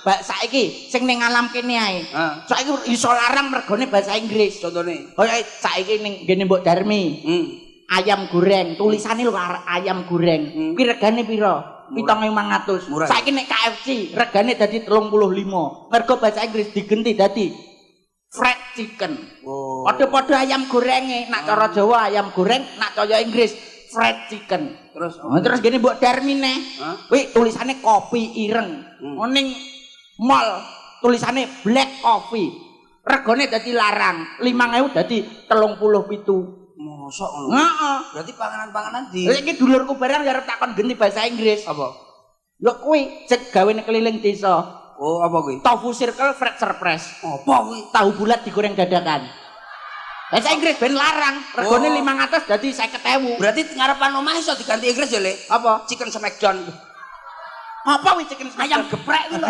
saiki sing ning alam kene ae. Saiki iso larang mergone bahasa Inggris. Contone. Kaya saiki ning ngene Mbok Darmi. Ayam goreng, tulisane lho ayam goreng. Kuwi regane pira? 7.500. Saiki nek KFC regane dadi 35. Mergo bahasa Inggris digenti dadi fried chicken. Oh. Padha-padha ayam gorenge, nak cara Jawa ayam goreng, nak cara Inggris fried chicken. Terus gini Mbok Darmi neh. Kuwi tulisane kopi ireng. Ning mall tulisane black coffee. Regane dadi larang. 5.000 dadi 37. Mosok ngono. Heeh. Berarti panganan-panganan di. Lha iki dulurku barang arep takon genti bahasa Inggris. Apa? Ya kuwi sing gawe nek keliling desa. Oh, apa kuwi? Tofu circle fried surprise. Apa kuwi? Tahu bulat digoreng dadakan. Bahasa Inggris ben larang, regane 500 dadi 50.000. Berarti ngarepan omah iso diganti Inggris ya, Le? Apa? Chicken smackdown. Apa kuwi chicken Ayam geprek kuwi lho.